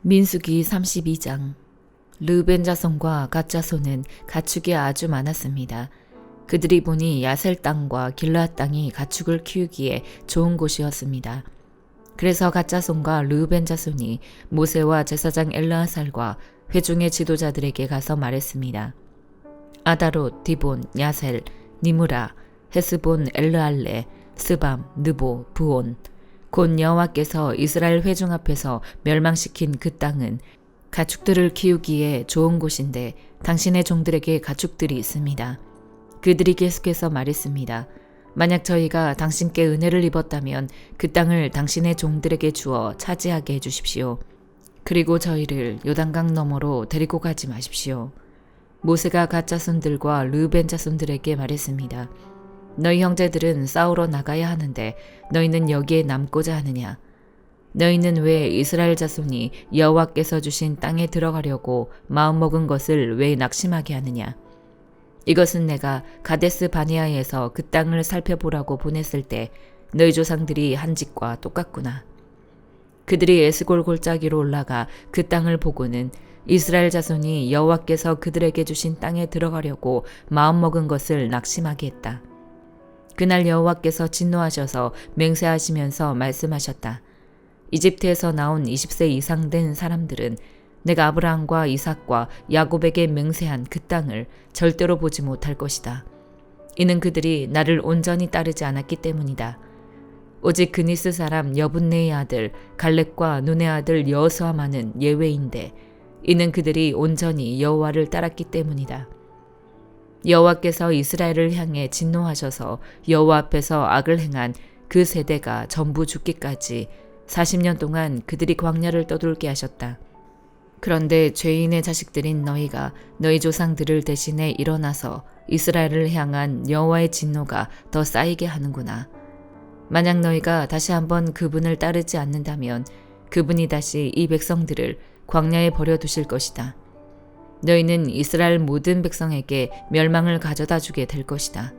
민수기 32장. 르우벤 자손과 갓 자손은 가축이 아주 많았습니다. 그들이 보니 야셀 땅과 길르앗 땅이 가축을 키우기에 좋은 곳이었습니다. 그래서 갓 자손과 르우벤 자손이 모세와 제사장 엘르아살과 회중의 지도자들에게 가서 말했습니다. 아다롯, 디본, 야셀, 니므라, 헤스본, 엘르알레, 스밤, 느보, 부온, 곧 여호와께서 이스라엘 회중 앞에서 멸망시킨 그 땅은 가축들을 키우기에 좋은 곳인데 당신의 종들에게 가축들이 있습니다. 그들이 계속해서 말했습니다. 만약 저희가 당신께 은혜를 입었다면 그 땅을 당신의 종들에게 주어 차지하게 해주십시오. 그리고 저희를 요단강 너머로 데리고 가지 마십시오. 모세가 갓 자손들과 르우벤 자손들에게 말했습니다. 너희 형제들은 싸우러 나가야 하는데 너희는 여기에 남고자 하느냐? 너희는 왜 이스라엘 자손이 여호와께서 주신 땅에 들어가려고 마음먹은 것을 왜 낙심하게 하느냐? 이것은 내가 가데스 바네아에서 그 땅을 살펴보라고 보냈을 때 너희 조상들이 한 짓과 똑같구나. 그들이 에스골 골짜기로 올라가 그 땅을 보고는 이스라엘 자손이 여호와께서 그들에게 주신 땅에 들어가려고 마음먹은 것을 낙심하게 했다. 그날 여호와께서 진노하셔서 맹세하시면서 말씀하셨다. 이집트에서 나온 20세 이상 된 사람들은 내가 아브라함과 이삭과 야곱에게 맹세한 그 땅을 절대로 보지 못할 것이다. 이는 그들이 나를 온전히 따르지 않았기 때문이다. 오직 그니스 사람 여분네의 아들 갈렙과 눈의 아들 여호수아만은 예외인데 이는 그들이 온전히 여호와를 따랐기 때문이다. 여호와께서 이스라엘을 향해 진노하셔서 여호와 앞에서 악을 행한 그 세대가 전부 죽기까지 40년 동안 그들이 광야를 떠돌게 하셨다. 그런데 죄인의 자식들인 너희가 너희 조상들을 대신해 일어나서 이스라엘을 향한 여호와의 진노가 더 쌓이게 하는구나. 만약 너희가 다시 한번 그분을 따르지 않는다면 그분이 다시 이 백성들을 광야에 버려두실 것이다. 너희는 이스라엘 모든 백성에게 멸망을 가져다 주게 될 것이다.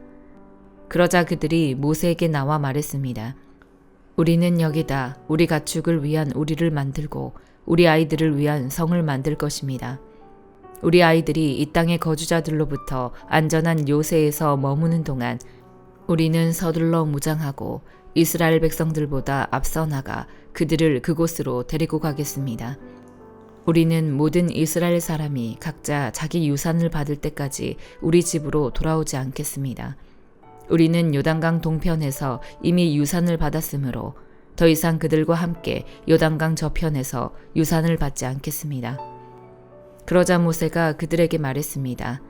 그러자 그들이 모세에게 나와 말했습니다. 우리는 여기다 우리 가축을 위한 우리를 만들고 우리 아이들을 위한 성을 만들 것입니다. 우리 아이들이 이 땅의 거주자들로부터 안전한 요새에서 머무는 동안 우리는 서둘러 무장하고 이스라엘 백성들보다 앞서 나가 그들을 그곳으로 데리고 가겠습니다. 우리는 모든 이스라엘 사람이 각자 자기 유산을 받을 때까지 우리 집으로 돌아오지 않겠습니다. 우리는 요단강 동편에서 이미 유산을 받았으므로 더 이상 그들과 함께 요단강 저편에서 유산을 받지 않겠습니다. 그러자 모세가 그들에게 말했습니다.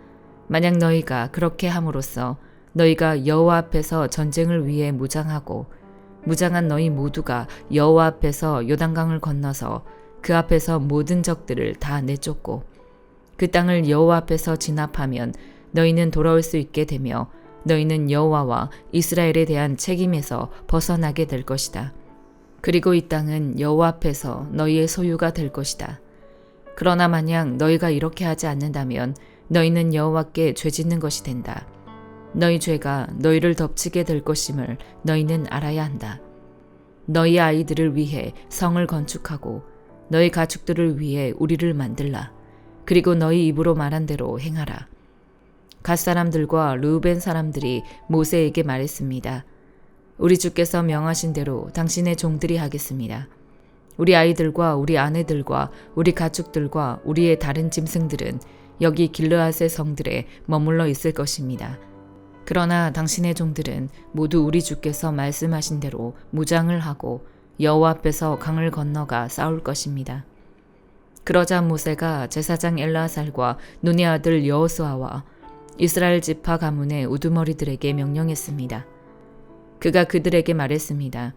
만약 너희가 그렇게 함으로써 너희가 여호와 앞에서 전쟁을 위해 무장하고 무장한 너희 모두가 여호와 앞에서 요단강을 건너서 그 앞에서 모든 적들을 다 내쫓고 그 땅을 여호와 앞에서 진압하면 너희는 돌아올 수 있게 되며 너희는 여호와와 이스라엘에 대한 책임에서 벗어나게 될 것이다. 그리고 이 땅은 여호와 앞에서 너희의 소유가 될 것이다. 그러나 만약 너희가 이렇게 하지 않는다면 너희는 여호와께 죄짓는 것이 된다. 너희 죄가 너희를 덮치게 될 것임을 너희는 알아야 한다. 너희 아이들을 위해 성을 건축하고 너희 가축들을 위해 우리를 만들라. 그리고 너희 입으로 말한 대로 행하라. 갓 사람들과 르우벤 사람들이 모세에게 말했습니다. 우리 주께서 명하신 대로 당신의 종들이 하겠습니다. 우리 아이들과 우리 아내들과 우리 가축들과 우리의 다른 짐승들은 여기 길르앗의 성들에 머물러 있을 것입니다. 그러나 당신의 종들은 모두 우리 주께서 말씀하신 대로 무장을 하고 여호와 앞에서 강을 건너가 싸울 것입니다. 그러자 모세가 제사장 엘르아살과 눈의 아들 여호수아와 이스라엘 지파 가문의 우두머리들에게 명령했습니다. 그가 그들에게 말했습니다.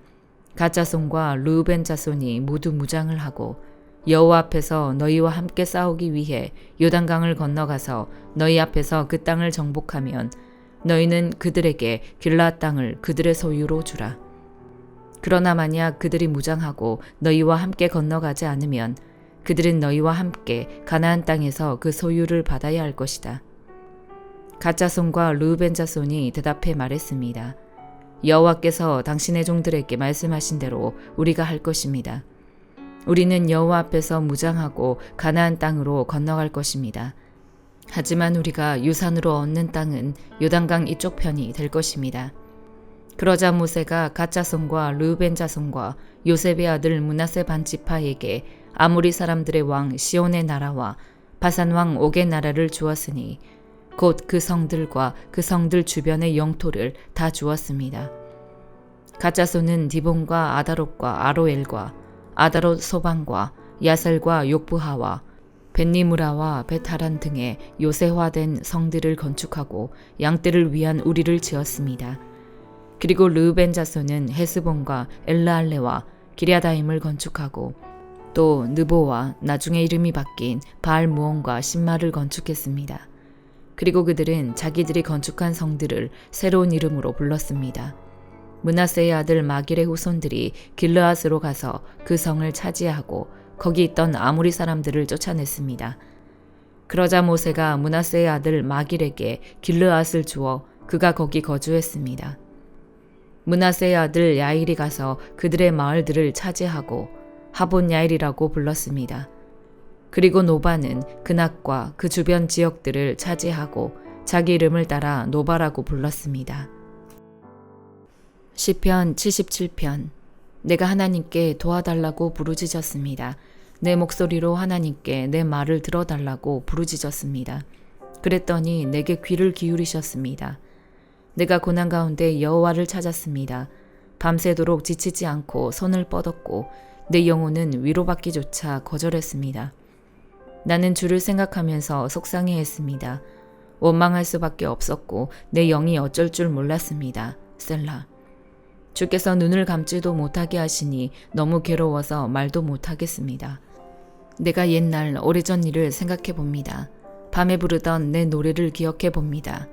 갓 자손과 르우벤 자손이 모두 무장을 하고 여호와 앞에서 너희와 함께 싸우기 위해 요단강을 건너가서 너희 앞에서 그 땅을 정복하면 너희는 그들에게 길르앗 땅을 그들의 소유로 주라. 그러나 만약 그들이 무장하고 너희와 함께 건너가지 않으면 그들은 너희와 함께 가나안 땅에서 그 소유를 받아야 할 것이다. 갓 자손과 르우벤 자손이 대답해 말했습니다. 여호와께서 당신의 종들에게 말씀하신 대로 우리가 할 것입니다. 우리는 여호와 앞에서 무장하고 가나안 땅으로 건너갈 것입니다. 하지만 우리가 유산으로 얻는 땅은 요단강 이쪽 편이 될 것입니다. 그러자 모세가 갓 자손과 르우벤 자손과 요셉의 아들 므낫세 반지파에게 아모리 사람들의 왕 시온의 나라와 바산 왕 옥의 나라를 주었으니 곧 그 성들과 그 성들 주변의 영토를 다 주었습니다. 갓 자손은 디본과 아다롯과 아로엘과 아다롯 소방과 야셀과 욕부하와 벳니무라와 벳하란 등의 요새화된 성들을 건축하고 양떼를 위한 우리를 지었습니다. 그리고 르우벤 자손은 헤스본과 엘르알레와 기랴다임을 건축하고 또 느보와 나중에 이름이 바뀐 바알무온과 신마를 건축했습니다. 그리고 그들은 자기들이 건축한 성들을 새로운 이름으로 불렀습니다. 므낫세의 아들 마길의 후손들이 길르앗으로 가서 그 성을 차지하고 거기 있던 아모리 사람들을 쫓아냈습니다. 그러자 모세가 므낫세의 아들 마길에게 길르앗을 주어 그가 거기 거주했습니다. 므낫세의 아들 야일이 가서 그들의 마을들을 차지하고 하본 야일이라고 불렀습니다. 그리고 노바는 그낙과 그 주변 지역들을 차지하고 자기 이름을 따라 노바라고 불렀습니다. 시편 77편. 내가 하나님께 도와달라고 부르짖었습니다. 내 목소리로 하나님께 내 말을 들어달라고 부르짖었습니다. 그랬더니 내게 귀를 기울이셨습니다. 내가 고난 가운데 여호와를 찾았습니다. 밤새도록 지치지 않고 손을 뻗었고 내 영혼은 위로받기조차 거절했습니다. 나는 주를 생각하면서 속상해했습니다. 원망할 수밖에 없었고 내 영이 어쩔 줄 몰랐습니다. 셀라. 주께서 눈을 감지도 못하게 하시니 너무 괴로워서 말도 못하겠습니다. 내가 옛날 오래전 일을 생각해 봅니다. 밤에 부르던 내 노래를 기억해 봅니다.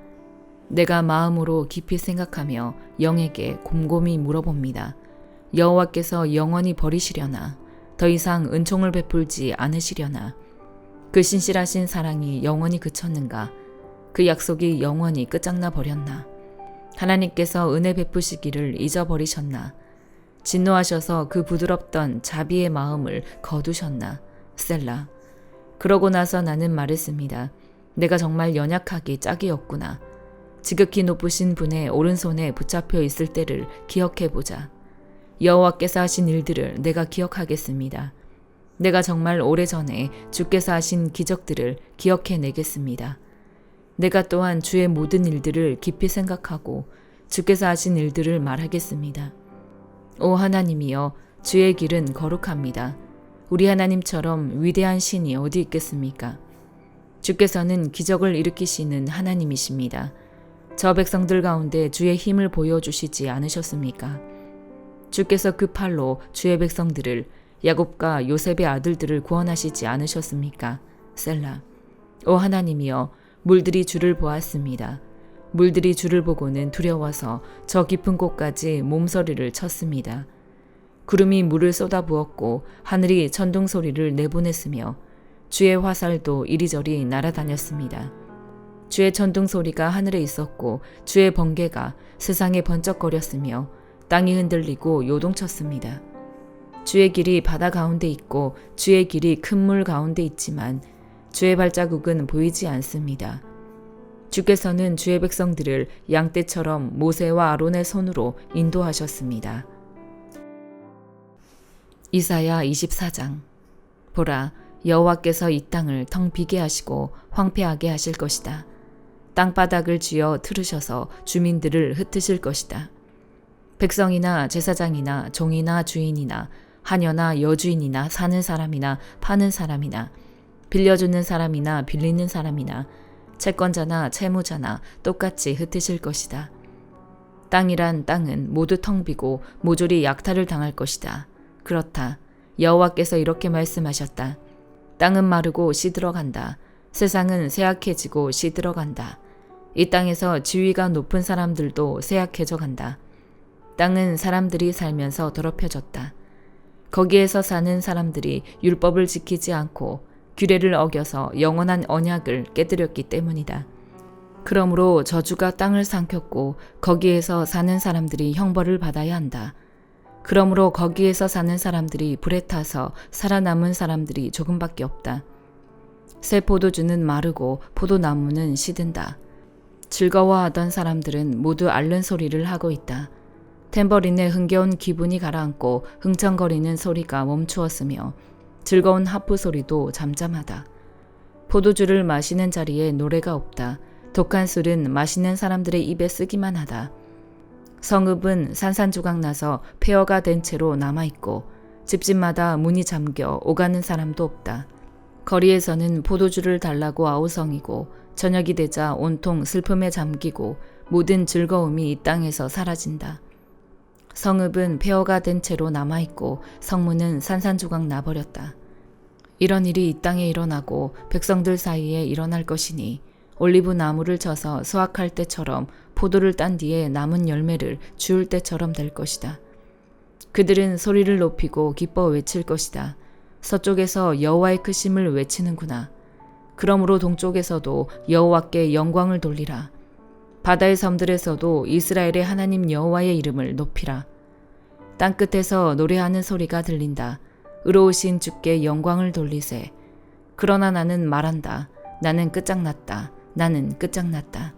내가 마음으로 깊이 생각하며 영에게 곰곰이 물어봅니다. 여호와께서 영원히 버리시려나? 더 이상 은총을 베풀지 않으시려나? 그 신실하신 사랑이 영원히 그쳤는가? 그 약속이 영원히 끝장나 버렸나? 하나님께서 은혜 베푸시기를 잊어버리셨나? 진노하셔서 그 부드럽던 자비의 마음을 거두셨나? 셀라. 그러고 나서 나는 말했습니다. 내가 정말 연약하기 짝이었구나. 지극히 높으신 분의 오른손에 붙잡혀 있을 때를 기억해보자. 여호와께서 하신 일들을 내가 기억하겠습니다. 내가 정말 오래전에 주께서 하신 기적들을 기억해내겠습니다. 내가 또한 주의 모든 일들을 깊이 생각하고 주께서 하신 일들을 말하겠습니다. 오 하나님이여, 주의 길은 거룩합니다. 우리 하나님처럼 위대한 신이 어디 있겠습니까? 주께서는 기적을 일으키시는 하나님이십니다. 저 백성들 가운데 주의 힘을 보여주시지 않으셨습니까? 주께서 그 팔로 주의 백성들을 야곱과 요셉의 아들들을 구원하시지 않으셨습니까? 셀라. 오 하나님이여, 물들이 주를 보았습니다. 물들이 주를 보고는 두려워서 저 깊은 곳까지 몸서리를 쳤습니다. 구름이 물을 쏟아부었고 하늘이 천둥 소리를 내보냈으며 주의 화살도 이리저리 날아다녔습니다. 주의 천둥 소리가 하늘에 있었고 주의 번개가 세상에 번쩍거렸으며 땅이 흔들리고 요동쳤습니다. 주의 길이 바다 가운데 있고 주의 길이 큰 물 가운데 있지만 주의 발자국은 보이지 않습니다. 주께서는 주의 백성들을 양떼처럼 모세와 아론의 손으로 인도하셨습니다. 이사야 24장. 보라, 여호와께서 이 땅을 텅 비게 하시고 황폐하게 하실 것이다. 땅바닥을 쥐어 틀으셔서 주민들을 흩으실 것이다. 백성이나 제사장이나 종이나 주인이나 하녀나 여주인이나 사는 사람이나 파는 사람이나 빌려주는 사람이나 빌리는 사람이나 채권자나 채무자나 똑같이 흩으실 것이다. 땅이란 땅은 모두 텅 비고 모조리 약탈을 당할 것이다. 그렇다. 여호와께서 이렇게 말씀하셨다. 땅은 마르고 시들어간다. 세상은 쇠약해지고 시들어간다. 이 땅에서 지위가 높은 사람들도 쇠약해져 간다. 땅은 사람들이 살면서 더럽혀졌다. 거기에서 사는 사람들이 율법을 지키지 않고 규례를 어겨서 영원한 언약을 깨뜨렸기 때문이다. 그러므로 저주가 땅을 삼켰고 거기에서 사는 사람들이 형벌을 받아야 한다. 그러므로 거기에서 사는 사람들이 불에 타서 살아남은 사람들이 조금밖에 없다. 새 포도주는 마르고 포도나무는 시든다. 즐거워하던 사람들은 모두 앓는 소리를 하고 있다. 탬버린의 흥겨운 기분이 가라앉고 흥청거리는 소리가 멈추었으며 즐거운 하프 소리도 잠잠하다. 포도주를 마시는 자리에 노래가 없다. 독한 술은 마시는 사람들의 입에 쓰기만 하다. 성읍은 산산조각 나서 폐허가 된 채로 남아있고 집집마다 문이 잠겨 오가는 사람도 없다. 거리에서는 포도주를 달라고 아우성이고 저녁이 되자 온통 슬픔에 잠기고 모든 즐거움이 이 땅에서 사라진다. 성읍은 폐허가 된 채로 남아있고 성문은 산산조각 나버렸다. 이런 일이 이 땅에 일어나고 백성들 사이에 일어날 것이니 올리브 나무를 쳐서 수확할 때처럼 포도를 딴 뒤에 남은 열매를 주울 때처럼 될 것이다. 그들은 소리를 높이고 기뻐 외칠 것이다. 서쪽에서 여호와의 크심을 외치는구나. 그러므로 동쪽에서도 여호와께 영광을 돌리라. 바다의 섬들에서도 이스라엘의 하나님 여호와의 이름을 높이라. 땅끝에서 노래하는 소리가 들린다. 의로우신 주께 영광을 돌리세. 그러나 나는 말한다. 나는 끝장났다. 나는 끝장났다.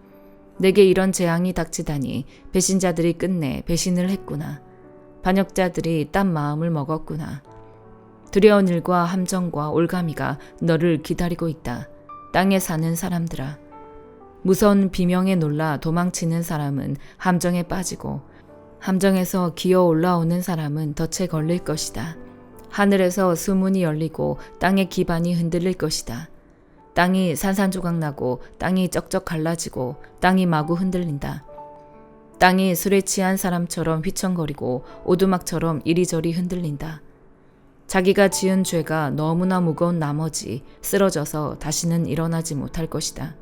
내게 이런 재앙이 닥치다니 배신자들이 끝내 배신을 했구나. 반역자들이 딴 마음을 먹었구나. 두려운 일과 함정과 올가미가 너를 기다리고 있다. 땅에 사는 사람들아. 무서운 비명에 놀라 도망치는 사람은 함정에 빠지고 함정에서 기어 올라오는 사람은 덫에 걸릴 것이다. 하늘에서 수문이 열리고 땅의 기반이 흔들릴 것이다. 땅이 산산조각 나고 땅이 쩍쩍 갈라지고 땅이 마구 흔들린다. 땅이 술에 취한 사람처럼 휘청거리고 오두막처럼 이리저리 흔들린다. 자기가 지은 죄가 너무나 무거운 나머지 쓰러져서 다시는 일어나지 못할 것이다.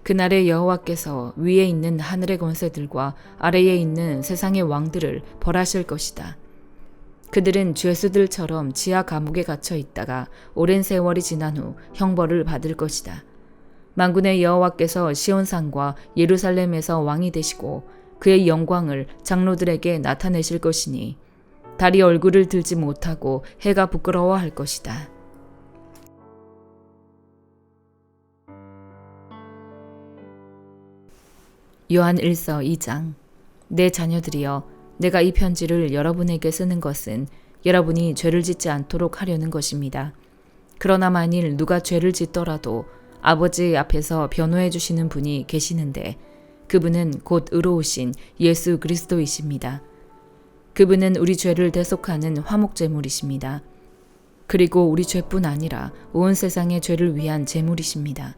그날에 여호와께서 위에 있는 하늘의 권세들과 아래에 있는 세상의 왕들을 벌하실 것이다. 그들은 죄수들처럼 지하 감옥에 갇혀 있다가 오랜 세월이 지난 후 형벌을 받을 것이다. 만군의 여호와께서 시온산과 예루살렘에서 왕이 되시고 그의 영광을 장로들에게 나타내실 것이니 달이 얼굴을 들지 못하고 해가 부끄러워할 것이다. 요한 1서 2장. 내 자녀들이여, 내가 이 편지를 여러분에게 쓰는 것은 여러분이 죄를 짓지 않도록 하려는 것입니다. 그러나 만일 누가 죄를 짓더라도 아버지 앞에서 변호해 주시는 분이 계시는데 그분은 곧 의로우신 예수 그리스도이십니다. 그분은 우리 죄를 대속하는 화목제물이십니다. 그리고 우리 죄뿐 아니라 온 세상의 죄를 위한 제물이십니다.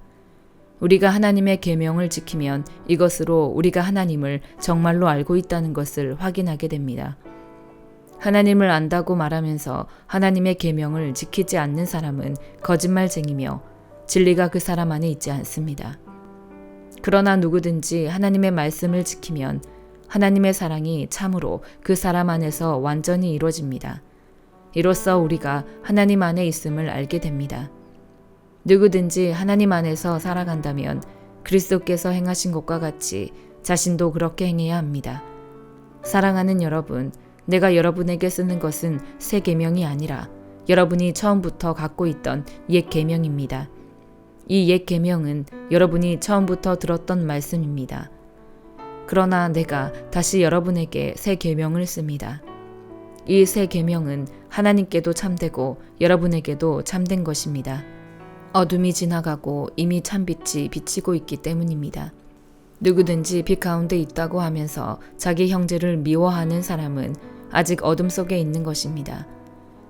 우리가 하나님의 계명을 지키면 이것으로 우리가 하나님을 정말로 알고 있다는 것을 확인하게 됩니다. 하나님을 안다고 말하면서 하나님의 계명을 지키지 않는 사람은 거짓말쟁이며 진리가 그 사람 안에 있지 않습니다. 그러나 누구든지 하나님의 말씀을 지키면 하나님의 사랑이 참으로 그 사람 안에서 완전히 이루어집니다. 이로써 우리가 하나님 안에 있음을 알게 됩니다. 누구든지 하나님 안에서 살아간다면 그리스도께서 행하신 것과 같이 자신도 그렇게 행해야 합니다. 사랑하는 여러분, 내가 여러분에게 쓰는 것은 새 계명이 아니라 여러분이 처음부터 갖고 있던 옛 계명입니다. 이 옛 계명은 여러분이 처음부터 들었던 말씀입니다. 그러나 내가 다시 여러분에게 새 계명을 씁니다. 이 새 계명은 하나님께도 참되고 여러분에게도 참된 것입니다. 어둠이 지나가고 이미 참빛이 비치고 있기 때문입니다. 누구든지 빛 가운데 있다고 하면서 자기 형제를 미워하는 사람은 아직 어둠 속에 있는 것입니다.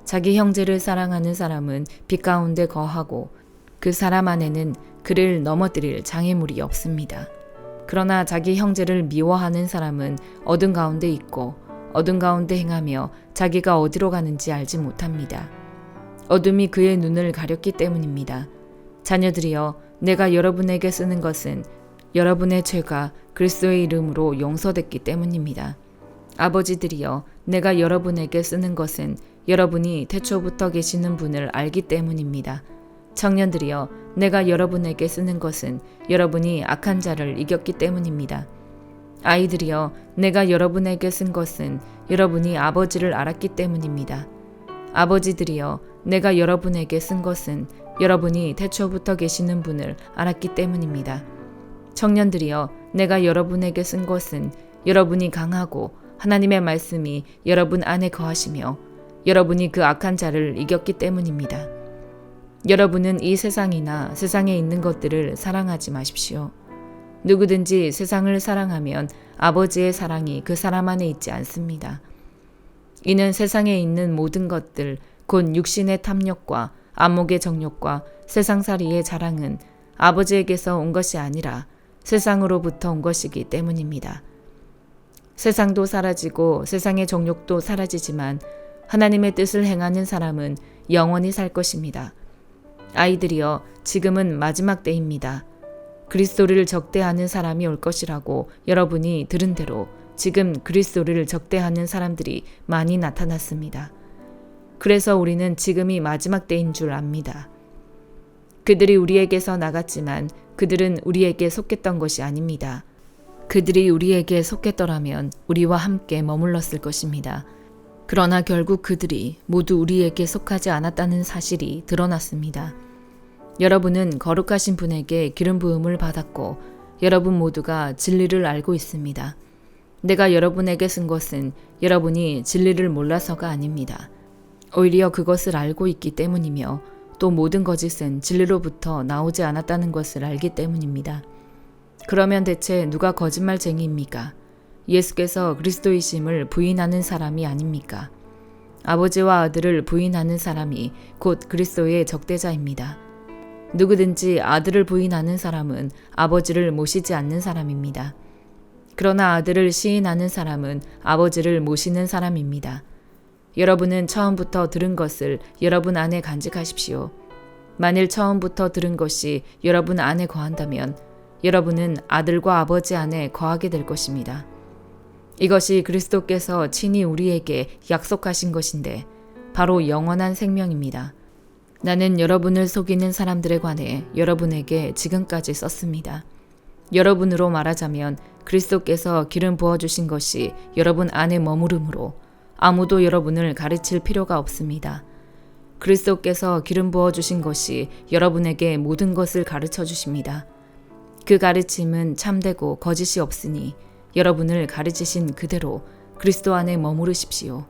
자기 형제를 사랑하는 사람은 빛 가운데 거하고 그 사람 안에는 그를 넘어뜨릴 장애물이 없습니다. 그러나 자기 형제를 미워하는 사람은 어둠 가운데 있고 어둠 가운데 행하며 자기가 어디로 가는지 알지 못합니다. 어둠이 그의 눈을 가렸기 때문입니다. 자녀들이여, 내가 여러분에게 쓰는 것은 여러분의 죄가 그리스도의 이름으로 용서됐기 때문입니다. 아버지들이여, 내가 여러분에게 쓰는 것은 여러분이 태초부터 계시는 분을 알기 때문입니다. 청년들이여, 내가 여러분에게 쓰는 것은 여러분이 악한 자를 이겼기 때문입니다. 아이들이여, 내가 여러분에게 쓴 것은 여러분이 아버지를 알았기 때문입니다. 아버지들이여, 내가 여러분에게 쓴 것은 여러분이 태초부터 계시는 분을 알았기 때문입니다. 청년들이여, 내가 여러분에게 쓴 것은 여러분이 강하고 하나님의 말씀이 여러분 안에 거하시며 여러분이 그 악한 자를 이겼기 때문입니다. 여러분은 이 세상이나 세상에 있는 것들을 사랑하지 마십시오. 누구든지 세상을 사랑하면 아버지의 사랑이 그 사람 안에 있지 않습니다. 이는 세상에 있는 모든 것들, 곧 육신의 탐욕과 안목의 정욕과 세상살이의 자랑은 아버지에게서 온 것이 아니라 세상으로부터 온 것이기 때문입니다. 세상도 사라지고 세상의 정욕도 사라지지만 하나님의 뜻을 행하는 사람은 영원히 살 것입니다. 아이들이여, 지금은 마지막 때입니다. 그리스도를 적대하는 사람이 올 것이라고 여러분이 들은 대로 지금 그리스도를 적대하는 사람들이 많이 나타났습니다. 그래서 우리는 지금이 마지막 때인 줄 압니다. 그들이 우리에게서 나갔지만 그들은 우리에게 속했던 것이 아닙니다. 그들이 우리에게 속했더라면 우리와 함께 머물렀을 것입니다. 그러나 결국 그들이 모두 우리에게 속하지 않았다는 사실이 드러났습니다. 여러분은 거룩하신 분에게 기름 부음을 받았고 여러분 모두가 진리를 알고 있습니다. 내가 여러분에게 쓴 것은 여러분이 진리를 몰라서가 아닙니다. 오히려 그것을 알고 있기 때문이며 또 모든 거짓은 진리로부터 나오지 않았다는 것을 알기 때문입니다. 그러면 대체 누가 거짓말쟁이입니까? 예수께서 그리스도이심을 부인하는 사람이 아닙니까? 아버지와 아들을 부인하는 사람이 곧 그리스도의 적대자입니다. 누구든지 아들을 부인하는 사람은 아버지를 모시지 않는 사람입니다. 그러나 아들을 시인하는 사람은 아버지를 모시는 사람입니다. 여러분은 처음부터 들은 것을 여러분 안에 간직하십시오. 만일 처음부터 들은 것이 여러분 안에 거한다면 여러분은 아들과 아버지 안에 거하게 될 것입니다. 이것이 그리스도께서 친히 우리에게 약속하신 것인데 바로 영원한 생명입니다. 나는 여러분을 속이는 사람들에 관해 여러분에게 지금까지 썼습니다. 여러분으로 말하자면 그리스도께서 기름 부어주신 것이 여러분 안에 머무르므로 아무도 여러분을 가르칠 필요가 없습니다. 그리스도께서 기름 부어주신 것이 여러분에게 모든 것을 가르쳐 주십니다. 그 가르침은 참되고 거짓이 없으니 여러분을 가르치신 그대로 그리스도 안에 머무르십시오.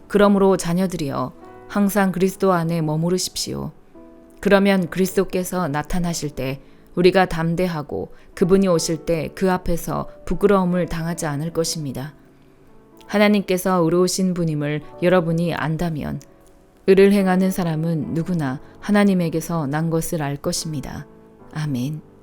그러므로 자녀들이여, 항상 그리스도 안에 머무르십시오. 그러면 그리스도께서 나타나실 때 우리가 담대하고 그분이 오실 때 그 앞에서 부끄러움을 당하지 않을 것입니다. 하나님께서 의로우신 분임을 여러분이 안다면 의를 행하는 사람은 누구나 하나님에게서 난 것을 알 것입니다. 아멘.